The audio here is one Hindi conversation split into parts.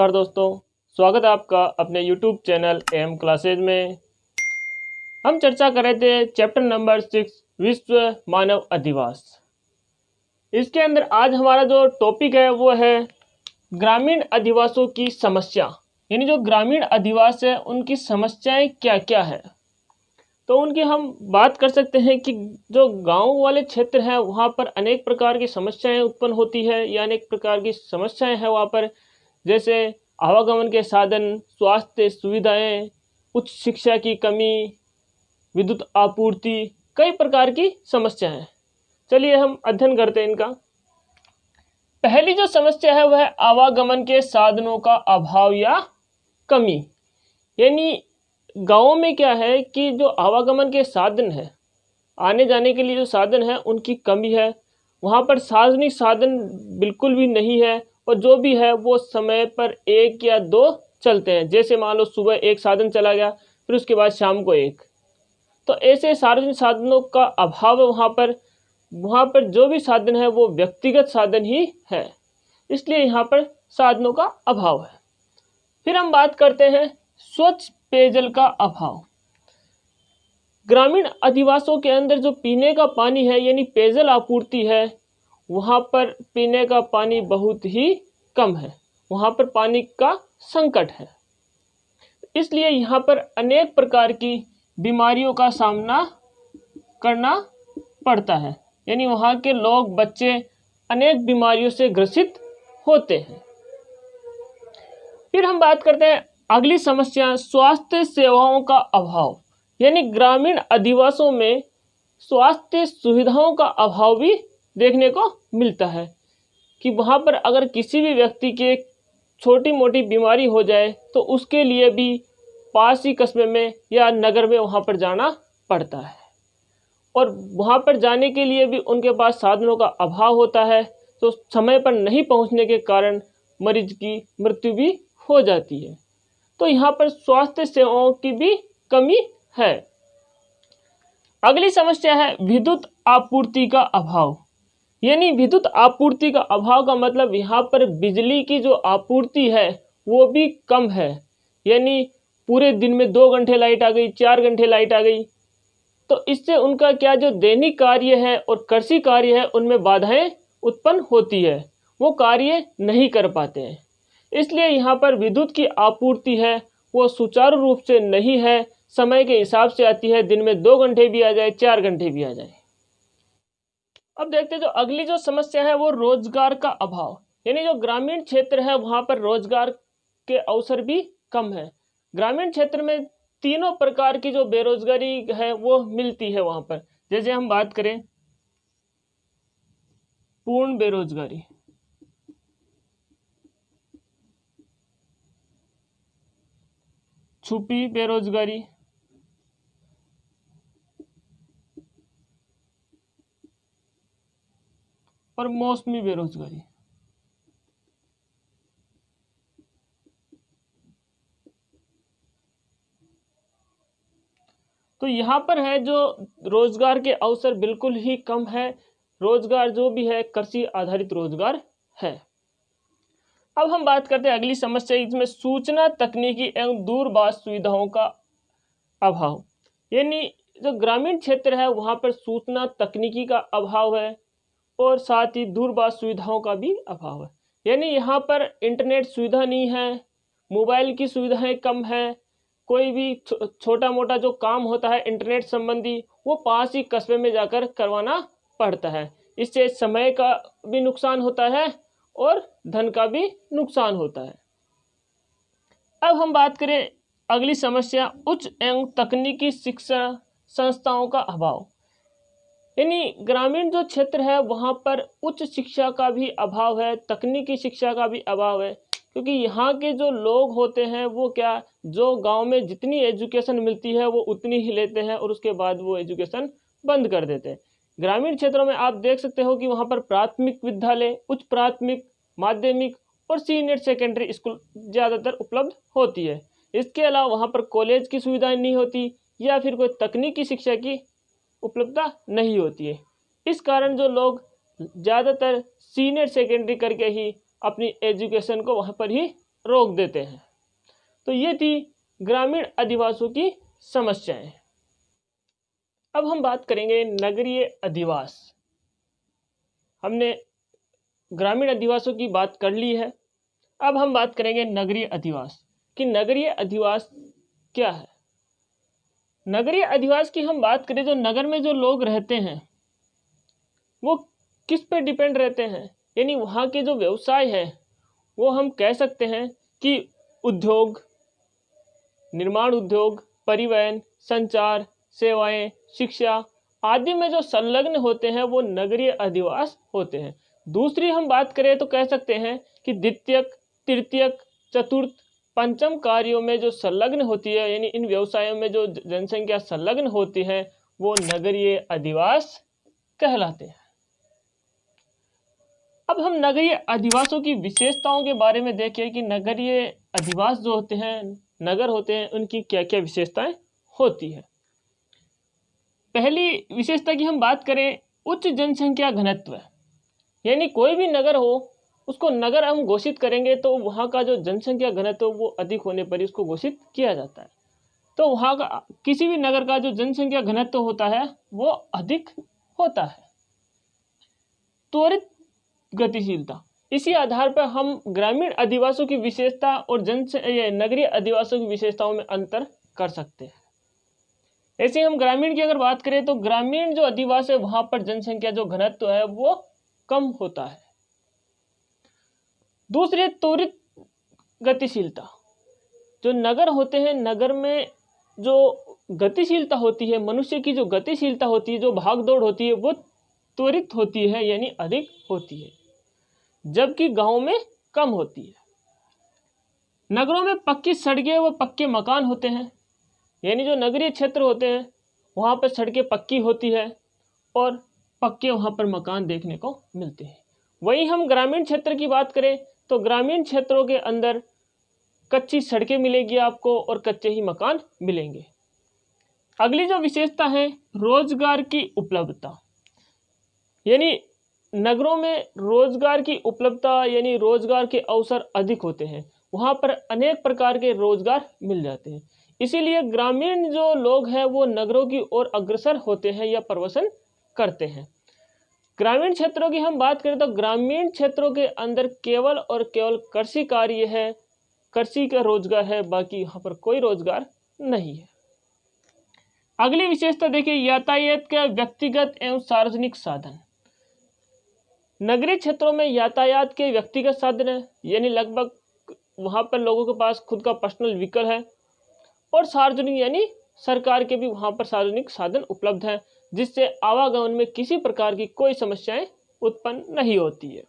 नमस्कार दोस्तों, स्वागत है आपका अपने YouTube चैनल एम क्लासेज में। हम चर्चा कर रहे थे चैप्टर नंबर 6 विश्व मानव अधिवास। इसके अंदर आज हमारा जो टॉपिक है वो है ग्रामीण अधिवासों की समस्या, यानी जो ग्रामीण अधिवास है उनकी समस्याएं क्या क्या है। तो उनकी हम बात कर सकते हैं कि जो गांव वाले क्षेत्र हैं वहाँ पर अनेक प्रकार की समस्याएं उत्पन्न होती है या अनेक प्रकार की समस्याएं हैं वहाँ पर, जैसे आवागमन के साधन, स्वास्थ्य सुविधाएं, उच्च शिक्षा की कमी, विद्युत आपूर्ति, कई प्रकार की समस्या है। चलिए हम अध्ययन करते हैं इनका। पहली जो समस्या है वह आवागमन के साधनों का अभाव या कमी। यानी गांवों में क्या है कि जो आवागमन के साधन है, आने जाने के लिए जो साधन है उनकी कमी है। वहाँ पर सार्वजनिक साधन बिल्कुल भी नहीं है और जो भी है वो समय पर एक या दो चलते हैं। जैसे मान लो सुबह एक साधन चला गया, फिर उसके बाद शाम को एक। तो ऐसे सार्वजनिक साधनों का अभाव है वहाँ पर जो भी साधन है वो व्यक्तिगत साधन ही है, इसलिए यहाँ पर साधनों का अभाव है। फिर हम बात करते हैं स्वच्छ पेयजल का अभाव। ग्रामीण अधिवासों के अंदर जो पीने का पानी है यानी पेयजल आपूर्ति है, वहाँ पर पीने का पानी बहुत ही कम है, वहाँ पर पानी का संकट है। इसलिए यहाँ पर अनेक प्रकार की बीमारियों का सामना करना पड़ता है, यानी वहाँ के लोग, बच्चे अनेक बीमारियों से ग्रसित होते हैं। फिर हम बात करते हैं अगली समस्या, स्वास्थ्य सेवाओं का अभाव। यानी ग्रामीण अधिवासों में स्वास्थ्य सुविधाओं का अभाव भी देखने को मिलता है कि वहाँ पर अगर किसी भी व्यक्ति के छोटी मोटी बीमारी हो जाए तो उसके लिए भी पास ही कस्बे में या नगर में वहाँ पर जाना पड़ता है, और वहाँ पर जाने के लिए भी उनके पास साधनों का अभाव होता है। तो समय पर नहीं पहुँचने के कारण मरीज की मृत्यु भी हो जाती है। तो यहाँ पर स्वास्थ्य सेवाओं की भी कमी है। अगली समस्या है विद्युत आपूर्ति का अभाव। यानी विद्युत आपूर्ति का अभाव का मतलब यहाँ पर बिजली की जो आपूर्ति है वो भी कम है। यानी पूरे दिन में 2 घंटे लाइट आ गई, 4 घंटे लाइट आ गई, तो इससे उनका क्या जो दैनिक कार्य है और कृषि कार्य है उनमें बाधाएं उत्पन्न होती है, वो कार्य नहीं कर पाते हैं। इसलिए यहाँ पर विद्युत की आपूर्ति है वो सुचारू रूप से नहीं है, समय के हिसाब से आती है, दिन में 2 घंटे भी आ जाए, 4 घंटे भी आ जाए। अब देखते हैं जो अगली जो समस्या है वो रोजगार का अभाव। यानी जो ग्रामीण क्षेत्र है वहाँ पर रोजगार के अवसर भी कम है। ग्रामीण क्षेत्र में तीनों प्रकार की जो बेरोजगारी है वो मिलती है वहाँ पर। जैसे हम बात करें पूर्ण बेरोजगारी, छुपी बेरोजगारी, और मौसमी बेरोजगारी। तो यहाँ पर है जो रोजगार के अवसर बिल्कुल ही कम है। रोजगार जो भी है कृषि आधारित रोजगार है। अब हम बात करते हैं अगली समस्या, इसमें सूचना तकनीकी एवं दूरभाष सुविधाओं का अभाव। यानी जो ग्रामीण क्षेत्र है वहाँ पर सूचना तकनीकी का अभाव है और साथ ही दूरभाष सुविधाओं का भी अभाव है। यानी यहाँ पर इंटरनेट सुविधा नहीं है, मोबाइल की सुविधाएं कम है, कोई भी छोटा मोटा जो काम होता है इंटरनेट संबंधी वो पास ही कस्बे में जाकर करवाना पड़ता है। इससे समय का भी नुकसान होता है और धन का भी नुकसान होता है। अब हम बात करें अगली समस्या, उच्च एवं तकनीकी शिक्षा संस्थाओं का अभाव। यानी ग्रामीण जो क्षेत्र है वहाँ पर उच्च शिक्षा का भी अभाव है, तकनीकी शिक्षा का भी अभाव है, क्योंकि यहाँ के जो लोग होते हैं वो क्या, जो गांव में जितनी एजुकेशन मिलती है वो उतनी ही लेते हैं और उसके बाद वो एजुकेशन बंद कर देते हैं। ग्रामीण क्षेत्रों में आप देख सकते हो कि वहाँ पर प्राथमिक विद्यालय, उच्च प्राथमिक, माध्यमिक और सीनियर सेकेंडरी स्कूल ज़्यादातर उपलब्ध होती है। इसके अलावा वहाँ पर कॉलेज की सुविधाएं नहीं होती या फिर कोई तकनीकी शिक्षा की उपलब्धता नहीं होती है। इस कारण जो लोग ज़्यादातर सीनियर सेकेंडरी करके ही अपनी एजुकेशन को वहाँ पर ही रोक देते हैं। तो ये थी ग्रामीण अधिवासियों की समस्याएं। अब हम बात करेंगे नगरीय अधिवास। हमने ग्रामीण अधिवासियों की बात कर ली है, अब हम बात करेंगे नगरीय अधिवास कि नगरीय अधिवास क्या है। नगरीय अधिवास की हम बात करें तो नगर में जो लोग रहते हैं वो किस पे डिपेंड रहते हैं, यानी वहाँ के जो व्यवसाय है वो हम कह सकते हैं कि उद्योग, निर्माण उद्योग, परिवहन, संचार, सेवाएं, शिक्षा आदि में जो संलग्न होते हैं वो नगरीय अधिवास होते हैं। दूसरी हम बात करें तो कह सकते हैं कि द्वितीयक, तृतीयक, चतुर्थ, पंचम कार्यों में जो संलग्न होती है, यानी इन व्यवसायों में जो जनसंख्या संलग्न होती है वो नगरीय अधिवास कहलाते हैं। अब हम नगरीय अधिवासों की विशेषताओं के बारे में देखें कि नगरीय अधिवास जो होते हैं, नगर होते हैं, उनकी क्या क्या विशेषताएं होती है। पहली विशेषता की हम बात करें, उच्च जनसंख्या घनत्व, यानी कोई भी नगर हो उसको नगर हम घोषित करेंगे तो वहाँ का जो जनसंख्या घनत्व वो अधिक होने पर इसको घोषित किया जाता है। तो वहाँ का किसी भी नगर का जो जनसंख्या घनत्व होता है वो अधिक होता है। त्वरित गतिशीलता, इसी आधार पर हम ग्रामीण अधिवासियों की विशेषता और नगरीय अधिवासियों की विशेषताओं में अंतर कर सकते हैं। ऐसे हम ग्रामीण की अगर बात करें तो ग्रामीण जो अधिवास है वहां पर जनसंख्या जो घनत्व है वो कम होता है। दूसरी त्वरित गतिशीलता, जो नगर होते हैं नगर में जो गतिशीलता होती है, मनुष्य की जो गतिशीलता होती है, जो भागदौड़ होती है वो त्वरित होती है यानी अधिक होती है, जबकि गांव में कम होती है। नगरों में पक्की सड़कें व पक्के मकान होते हैं, यानी जो नगरीय क्षेत्र होते हैं वहाँ पर सड़कें पक्की होती है और पक्के वहाँ पर मकान देखने को मिलते हैं। वहीं हम ग्रामीण क्षेत्र की बात करें तो ग्रामीण क्षेत्रों के अंदर कच्ची सड़कें मिलेगी आपको और कच्चे ही मकान मिलेंगे। अगली जो विशेषता है रोजगार की उपलब्धता, यानी नगरों में रोजगार की उपलब्धता यानी रोजगार के अवसर अधिक होते हैं, वहाँ पर अनेक प्रकार के रोजगार मिल जाते हैं। इसीलिए ग्रामीण जो लोग हैं वो नगरों की ओर अग्रसर होते हैं या प्रवासन करते हैं। ग्रामीण क्षेत्रों की हम बात करें तो ग्रामीण क्षेत्रों के अंदर केवल और केवल कृषि कार्य है, कृषि का रोजगार है, बाकी यहाँ पर कोई रोजगार नहीं है। अगली विशेषता देखिए यातायात के व्यक्तिगत एवं सार्वजनिक साधन। नगरीय क्षेत्रों में यातायात के व्यक्तिगत साधन है, यानी लगभग वहाँ पर लोगों के पास खुद का पर्सनल व्हीकल है, और सार्वजनिक यानी सरकार के भी वहाँ पर सार्वजनिक साधन उपलब्ध हैं, जिससे आवागमन में किसी प्रकार की कोई समस्याएं उत्पन्न नहीं होती है।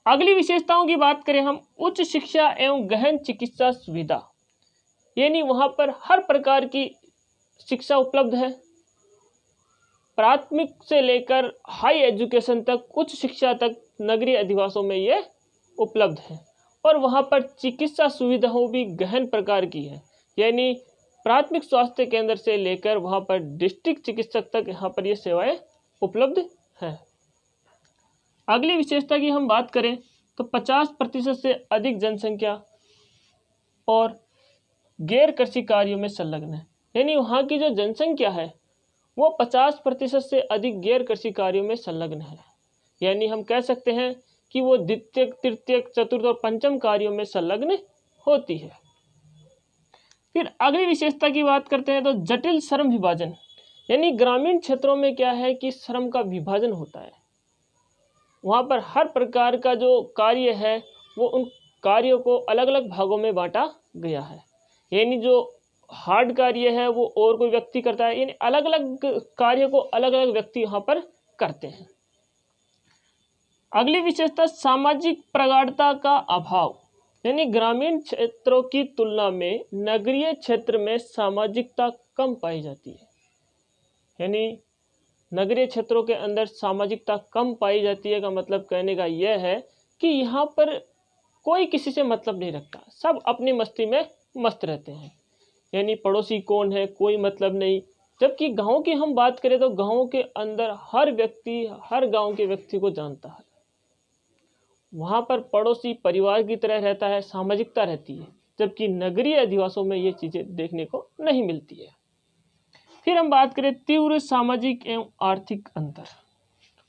अगली विशेषताओं की बात करें हम, उच्च शिक्षा एवं गहन चिकित्सा सुविधा, यानी वहाँ पर हर प्रकार की शिक्षा उपलब्ध है, प्राथमिक से लेकर हाई एजुकेशन तक, उच्च शिक्षा तक नगरीय अधिवासों में ये उपलब्ध है। और वहाँ पर चिकित्सा सुविधाओं भी गहन प्रकार की है, यानी प्राथमिक स्वास्थ्य केंद्र से लेकर वहाँ पर डिस्ट्रिक्ट चिकित्सक तक यहाँ पर ये सेवाएं उपलब्ध हैं। अगली विशेषता की हम बात करें तो 50% से अधिक जनसंख्या और गैर कृषि कार्यों में संलग्न है, यानी वहाँ की जो जनसंख्या है वो 50% से अधिक गैर कृषि कार्यों में संलग्न है, यानी हम कह सकते हैं कि वो द्वितीयक, तृतीयक, चतुर्थ और पंचम कार्यों में संलग्न होती है। फिर अगली विशेषता की बात करते हैं तो जटिल श्रम विभाजन, यानी ग्रामीण क्षेत्रों में क्या है कि श्रम का विभाजन होता है, वहाँ पर हर प्रकार का जो कार्य है वो उन कार्यों को अलग अलग भागों में बांटा गया है, यानी जो हार्ड कार्य है वो और कोई व्यक्ति करता है, यानी अलग अलग कार्य को अलग अलग व्यक्ति यहाँ पर करते हैं। अगली विशेषता सामाजिक प्रगाढ़ता का अभाव, यानी ग्रामीण क्षेत्रों की तुलना में नगरीय क्षेत्र में सामाजिकता कम पाई जाती है, यानी नगरीय क्षेत्रों के अंदर सामाजिकता कम पाई जाती है का मतलब कहने का यह है कि यहाँ पर कोई किसी से मतलब नहीं रखता, सब अपनी मस्ती में मस्त रहते हैं, यानी पड़ोसी कौन है कोई मतलब नहीं। जबकि गांव की हम बात करें तो गांव के अंदर हर व्यक्ति हर गांव के व्यक्ति को जानता है, वहाँ पर पड़ोसी परिवार की तरह रहता है, सामाजिकता रहती है, जबकि नगरीय अधिवासों में ये चीज़ें देखने को नहीं मिलती है। फिर हम बात करें तीव्र सामाजिक एवं आर्थिक अंतर।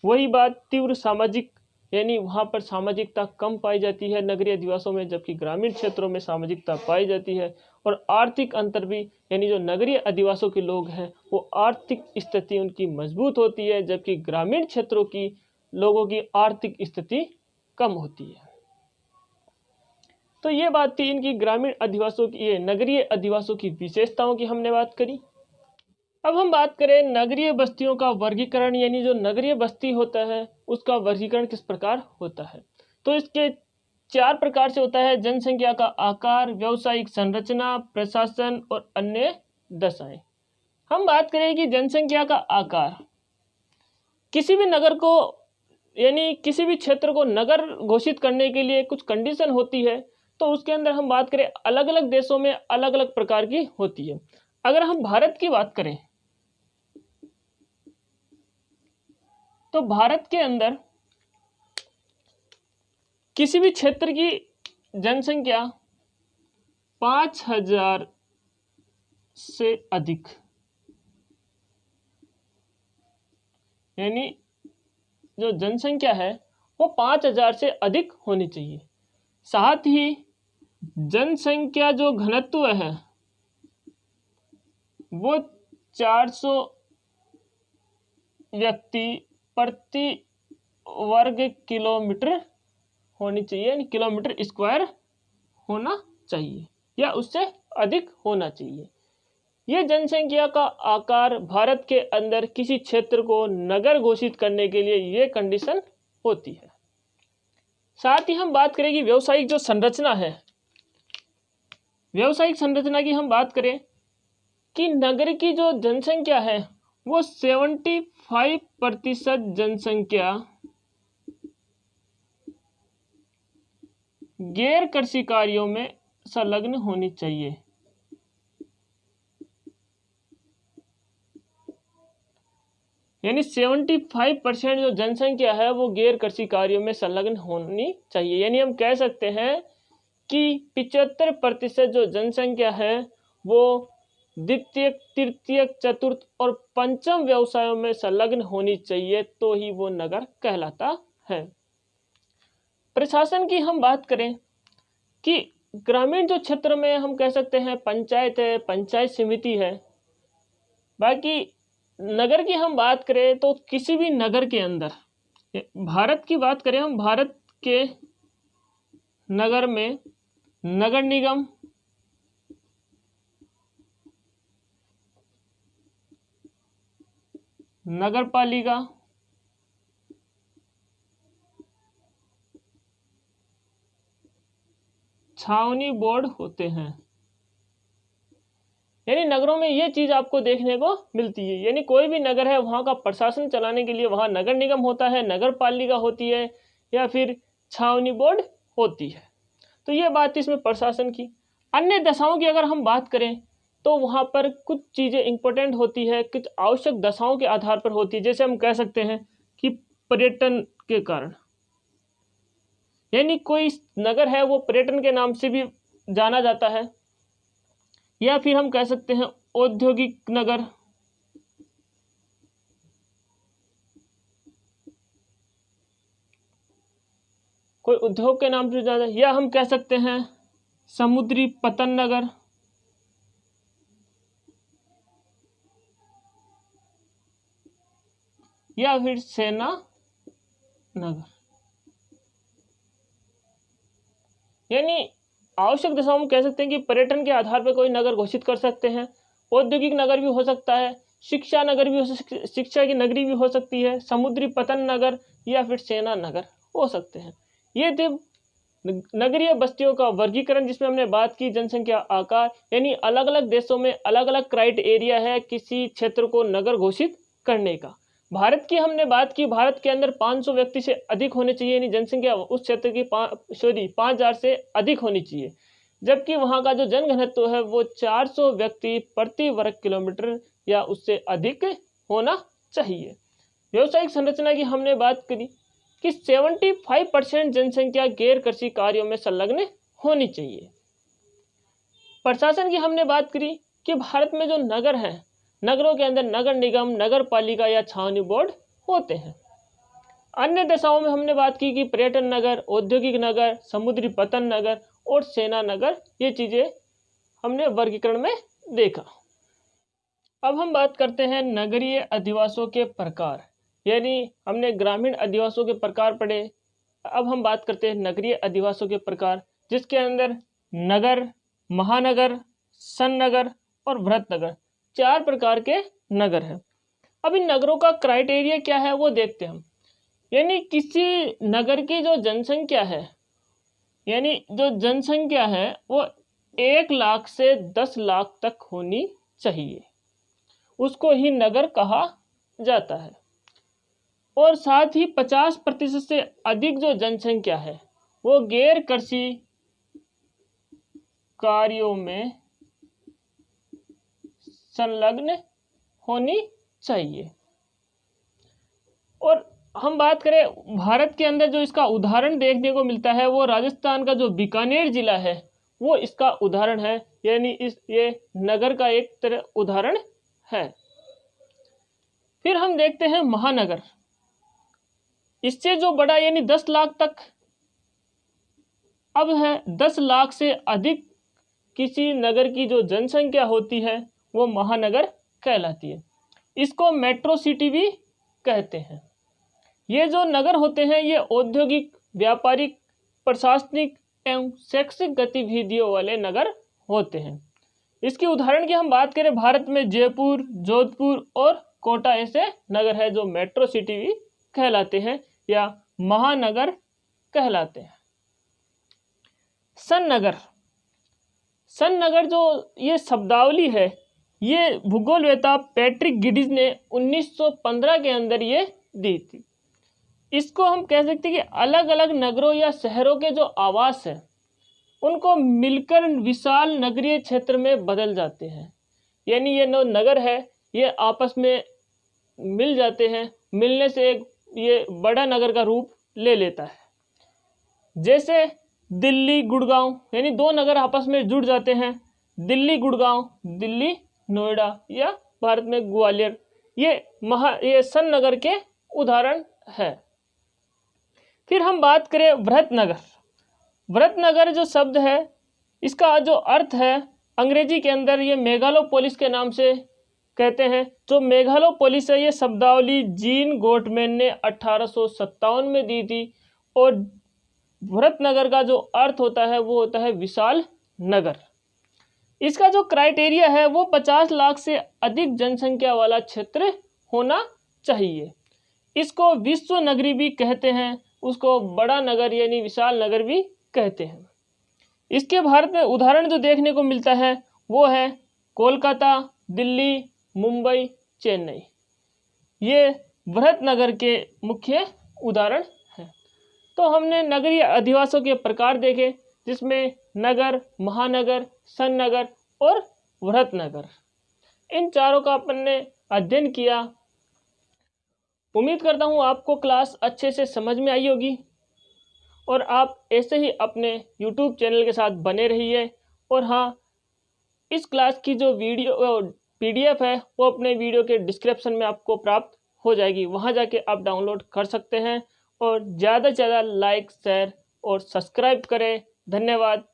वही बात, तीव्र सामाजिक यानी वहाँ पर सामाजिकता कम पाई जाती है नगरीय अधिवासों में, जबकि ग्रामीण क्षेत्रों में सामाजिकता पाई जाती है। और आर्थिक अंतर भी, यानी जो नगरीय अधिवासों के लोग हैं वो आर्थिक स्थिति उनकी मजबूत होती है, जबकि ग्रामीण क्षेत्रों की लोगों की आर्थिक स्थिति कम होती है। तो ये बात थी इनकी ग्रामीण अधिवासों की, ये नगरीय अधिवासों की विशेषताओं की हमने बात करी। अब हम बात करें नगरीय बस्तियों का वर्गीकरण, यानी जो नगरीय बस्ती होता है उसका वर्गीकरण किस प्रकार होता है। तो इसके 4 प्रकार से होता है: जनसंख्या का आकार, व्यावसायिक संरचना, प्रशासन और अन्य दशाएं। हम बात करें कि जनसंख्या का आकार, किसी भी नगर को यानी किसी भी क्षेत्र को नगर घोषित करने के लिए कुछ कंडीशन होती है। तो उसके अंदर हम बात करें, अलग अलग देशों में अलग अलग प्रकार की होती है। अगर हम भारत की बात करें तो भारत के अंदर किसी भी क्षेत्र की जनसंख्या 5,000 से अधिक, यानी जो जनसंख्या है वो 5,000 से अधिक होनी चाहिए। साथ ही जनसंख्या जो घनत्व है वो 400 व्यक्ति प्रति वर्ग किलोमीटर होनी चाहिए, यानी किलोमीटर स्क्वायर होना चाहिए या उससे अधिक होना चाहिए। यह जनसंख्या का आकार भारत के अंदर किसी क्षेत्र को नगर घोषित करने के लिए ये कंडीशन होती है। साथ ही हम बात करेंगे व्यावसायिक जो संरचना है, व्यावसायिक संरचना की हम बात करें कि नगर की जो जनसंख्या है वो 75% जनसंख्या गैर कृषि कार्यों में संलग्न होनी चाहिए। यानी 75% जो जनसंख्या है वो गैर कृषि कार्यों में संलग्न होनी चाहिए। यानी हम कह सकते हैं कि 75% जो जनसंख्या है वो द्वितीय, तृतीय, चतुर्थ और पंचम व्यवसायों में संलग्न होनी चाहिए, तो ही वो नगर कहलाता है। प्रशासन की हम बात करें कि ग्रामीण जो क्षेत्र में हम कह सकते हैं पंचायत है, पंचायत समिति है। बाकी नगर की हम बात करें तो किसी भी नगर के अंदर, भारत की बात करें हम, भारत के नगर में नगर निगम, नगर पालिका, छावनी बोर्ड होते हैं। यानी नगरों में ये चीज आपको देखने को मिलती है। यानी कोई भी नगर है वहां का प्रशासन चलाने के लिए वहां नगर निगम होता है, नगर पालिका होती है या फिर छावनी बोर्ड होती है। तो ये बात इसमें प्रशासन की। अन्य दशाओं की अगर हम बात करें तो वहां पर कुछ चीजें इंपॉर्टेंट होती है, कुछ आवश्यक दशाओं के आधार पर होती है। जैसे हम कह सकते हैं कि पर्यटन के कारण, यानी कोई नगर है वो पर्यटन के नाम से भी जाना जाता है, या फिर हम कह सकते हैं औद्योगिक नगर, कोई उद्योग के नाम से जाना, या हम कह सकते हैं समुद्री पतन नगर, या फिर सेना नगर। यानी आवश्यक दशाओं में कह सकते हैं कि पर्यटन के आधार पर कोई नगर घोषित कर सकते हैं। औद्योगिक नगर भी हो सकता है, शिक्षा नगर भी हो, शिक्षा की नगरी भी हो सकती है, समुद्री पतन नगर या फिर सेना नगर हो सकते हैं। ये थे नगरीय बस्तियों का वर्गीकरण, जिसमें हमने बात की जनसंख्या आकार, यानी अलग अलग देशों में अलग अलग क्राइटेरिया है किसी क्षेत्र को नगर घोषित करने का। भारत की हमने बात की, भारत के अंदर 500 व्यक्ति से अधिक होने चाहिए, यानी जनसंख्या उस क्षेत्र की 5,000 से अधिक होनी चाहिए, जबकि वहाँ का जो जनघनत्व है वो 400 व्यक्ति प्रति वर्ग किलोमीटर या उससे अधिक होना चाहिए। व्यावसायिक संरचना की हमने बात करी कि 75% जनसंख्या गैर कृषि कार्यों में संलग्न होनी चाहिए। प्रशासन की हमने बात करी कि भारत में जो नगर हैं, नगरों के अंदर नगर निगम, नगर पालिका या छावनी बोर्ड होते हैं। अन्य दिशाओं में हमने बात की कि पर्यटन नगर, औद्योगिक नगर, समुद्री पतन नगर और सेना नगर, ये चीजें हमने वर्गीकरण में देखा। अब हम बात करते हैं नगरीय अधिवासों के प्रकार, यानी हमने ग्रामीण अधिवासों के प्रकार पढ़े। अब हम बात करते हैं नगरीय अधिवासों के प्रकार, जिसके अंदर नगर, महानगर, सन्नगर और वृहत नगर, 4 प्रकार के नगर हैं। अब इन नगरों का क्राइटेरिया क्या है वो देखते हैं हम। यानी किसी नगर की जो जनसंख्या है, यानी जो जनसंख्या है वो 1 लाख से 10 लाख तक होनी चाहिए, उसको ही नगर कहा जाता है। और साथ ही 50% से अधिक जो जनसंख्या है वो गैर कृषि कार्यों में संलग्न होनी चाहिए। और हम बात करें भारत के अंदर जो इसका उदाहरण देखने को मिलता है, वो राजस्थान का जो बीकानेर जिला है वो इसका उदाहरण है, यानी ये नगर का एक तरह उदाहरण है। फिर हम देखते हैं महानगर। इससे जो बड़ा यानी 10 लाख तक अब है, 10 लाख से अधिक किसी नगर की जो जनसंख्या होती है वो महानगर कहलाती है। इसको मेट्रो सिटी भी कहते हैं। ये जो नगर होते हैं ये औद्योगिक, व्यापारिक, प्रशासनिक एवं शैक्षिक गतिविधियों वाले नगर होते हैं। इसके उदाहरण की हम बात करें, भारत में जयपुर, जोधपुर और कोटा ऐसे नगर है जो मेट्रो सिटी भी कहलाते हैं या महानगर कहलाते हैं। सन्नगर, सन्नगर जो ये शब्दावली है ये भूगोलवेत्ता पैट्रिक गिडिज ने 1915 के अंदर ये दी थी। इसको हम कह सकते हैं कि अलग अलग नगरों या शहरों के जो आवास हैं उनको मिलकर विशाल नगरीय क्षेत्र में बदल जाते हैं। यानी ये नगर है ये आपस में मिल जाते हैं, मिलने से एक ये बड़ा नगर का रूप ले लेता है। जैसे दिल्ली गुड़गांव, यानी 2 नगर आपस में जुड़ जाते हैं, दिल्ली गुड़गांव, दिल्ली नोएडा या भारत में ग्वालियर, ये सन नगर के उदाहरण है। फिर हम बात करें वृहत नगर। वृहत नगर जो शब्द है इसका जो अर्थ है अंग्रेजी के अंदर ये मेगालोपोलिस के नाम से कहते हैं। जो मेगालोपोलिस है ये शब्दावली जीन गोटमैन ने 1857 में दी थी। और वृहत नगर का जो अर्थ होता है वो होता है विशाल नगर। इसका जो क्राइटेरिया है वो 50 लाख से अधिक जनसंख्या वाला क्षेत्र होना चाहिए। इसको विश्व नगरी भी कहते हैं, उसको बड़ा नगर यानी विशाल नगर भी कहते हैं। इसके भारत में उदाहरण जो देखने को मिलता है वो है कोलकाता, दिल्ली, मुंबई, चेन्नई। ये वृहत नगर के मुख्य उदाहरण हैं। तो हमने नगरीय अधिवासों के प्रकार देखे, जिसमें नगर, महानगर, सन्नगर और वृहत नगर, इन चारों का अपन ने अध्ययन किया। उम्मीद करता हूँ आपको क्लास अच्छे से समझ में आई होगी और आप ऐसे ही अपने YouTube चैनल के साथ बने रहिए। और हाँ, इस क्लास की जो वीडियो PDF है वो अपने वीडियो के डिस्क्रिप्शन में आपको प्राप्त हो जाएगी, वहाँ जाके आप डाउनलोड कर सकते हैं। और ज़्यादा से ज़्यादा लाइक, शेयर और सब्सक्राइब करें। धन्यवाद।